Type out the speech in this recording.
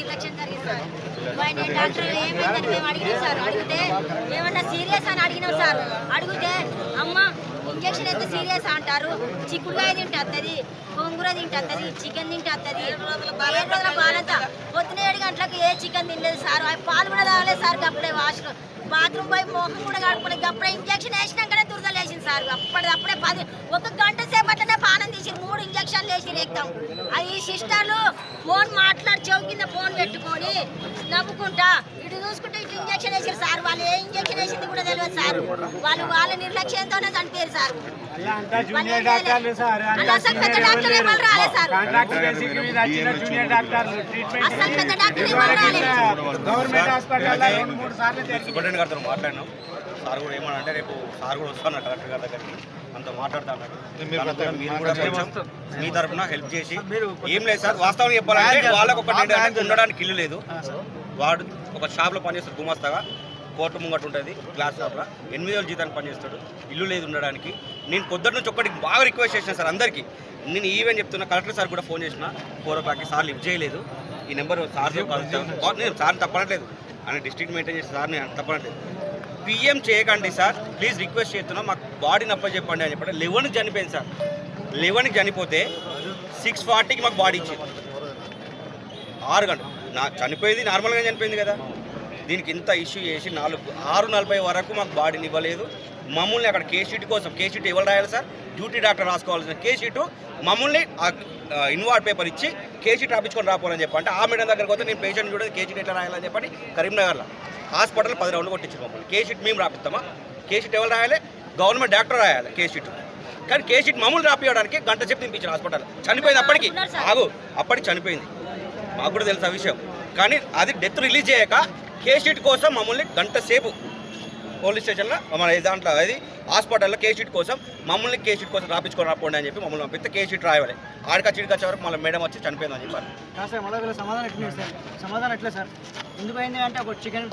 నిర్లక్ష్యం జరిగింది sir. Doctor ఏమైందని మేము అడిగినాం సార్. అడిగితే ఏమన్నా సీరియస్ అని అడిగినాం సార్. అడిగితే అమ్మ ఇంజక్షన్ అయితే సీరియస్ అంటారు, చిక్కుడుకాయ తింటే వస్తుంది, గోంగూర తింటే వస్తుంది, చికెన్ తింటే వస్తుంది. 7 రోజుల బాలంతా పొద్దున 7 గంటలకు ఏ చికెన్ తినలేదు సార్. పాలు కూడా తాగలేదు సార్. అప్పుడే వాష్లో బాత్రూమ్ పోయి మొహం కూడా కడుపులేదు. అప్పుడే ఇంజక్షన్ వేసినాకనే దురదలు వేసింది సార్. అప్పుడే 1 గంట సేపట్లనే పానం తీసి 3 ఇంజక్షన్లు వేసి రేక్తాం. ఈ సిస్టర్లు ఫోన్ మాట్లాడి చెవు కింద ఫోన్ పెట్టుకొని నవ్వుకుంటా ఇటు చూసుకుంటే ఇటు ఇంజక్షన్ వేసారు సార్. వాళ్ళు ఏ ఇంజక్షన్ వేసింది కూడా తెలియదు సార్. వాళ్ళ నిర్లక్ష్యంతోనే చనిపోయారు సార్. అసలు పెద్ద డాక్టర్ ఎవరు రాలేదు సార్. అసలు పెద్ద డాక్టర్ ఎవరు రాలేదు. సూపరింటెండెంట్ గారితో మాట్లాడినాం. సార్ కూడా ఏమన్నా రేపు సార్ కూడా వస్తాను కలెక్టర్ గారి దగ్గరికి అంత మాట్లాడుతా అన్నాడు. మీరు కూడా కొంచెం మీ తరఫున హెల్ప్ చేసి ఏం లేదు సార్. వాస్తవం చెప్పాలంటే వాళ్ళకు ఒకటి ఉండడానికి ఇల్లు లేదు. వాడు ఒక షాప్లో పనిచేస్తాడు గుమాస్తాగా, కోర్టు ముంగట ఉంటుంది గ్లాస్ షాప్లో. 8,000 జీతానికి పనిచేస్తాడు. ఇల్లు లేదు ఉండడానికి. నేను పొద్దున్న నుంచి ఒక్కడికి బాగా రిక్వెస్ట్ చేసిన సార్ అందరికీ. నేను ఈవెన్ చెప్తున్నా, కలెక్టర్ సార్ కూడా ఫోన్ చేసిన 4 o'clockకి. సార్ లిఫ్ట్ చేయలేదు. ఈ నెంబర్ సార్ నేను సార్ని తప్పనట్లేదు, అని డిస్ట్రిక్ట్ మెయింటైన్ చేసి సార్ నేను తప్పనట్లేదు. పిఎం చేయకండి సార్, ప్లీజ్ రిక్వెస్ట్ చేస్తున్నాం, మాకు బాడీని అప్ప చెప్పండి అని చెప్పండి. 11కి చనిపోయింది సార్. 11కి చనిపోతే 6:40కి మాకు బాడీ ఇచ్చింది. 6 గంటలు చనిపోయింది, నార్మల్గా చనిపోయింది కదా. దీనికి ఇంత ఇష్యూ చేసి 6:40 వరకు మాకు బాడీని ఇవ్వలేదు. మమ్మల్ని అక్కడ కేసీటీ కోసం, కేసీటీ ఎవరు రాయాలి సార్? డ్యూటీ డాక్టర్ రాసుకోవాల్సిన కేసీటు మమ్మల్ని ఇన్వార్డ్ పేపర్ ఇచ్చి కేసీటీ రాపించుకొని రాపోవాలని చెప్పంటే, ఆ మేడం దగ్గరకు పోతే నేను పేషెంట్ చూడదు కేసీటీ ఎట్లా రాయాలని చెప్పండి. కరీంనగర్లో హాస్పిటల్ 10 రౌండ్లు కొట్టించారు మమ్మల్ని. కేసీటీ మేము రాపిస్తామా? కేసీటీ ఎవరు రాయాలి? గవర్నమెంట్ డాక్టర్ రాయాలి కేసీటు. కానీ కేసీటీ మమ్మల్ని రాపియడానికి గంట సేపు తినిపించారు హాస్పిటల్. చనిపోయింది అప్పటికి. అప్పటికి చనిపోయింది. మాకు కూడా తెలుసు ఆ విషయం. కానీ అది డెత్ రిలీజ్ చేయక కేసీటీ కోసం మమ్మల్ని గంట సేపు పోలీస్ స్టేషన్లో మన దాంట్లో అది హాస్పిటల్లో కేసీటీ కోసం మమ్మల్ని కేసీటీ కోసం రాపించుకొని రాపోండి అని చెప్పి మమ్మల్ని పంపిస్తే కేసీటీ రాయాలి. ఆడికి వచ్చే వరకు మళ్ళీ మేడం వచ్చి చనిపోయిందని చెప్పారు. సమాధానం ఎట్లా సార్? ఎందుకు అయింది అంటే ఒక చికెన్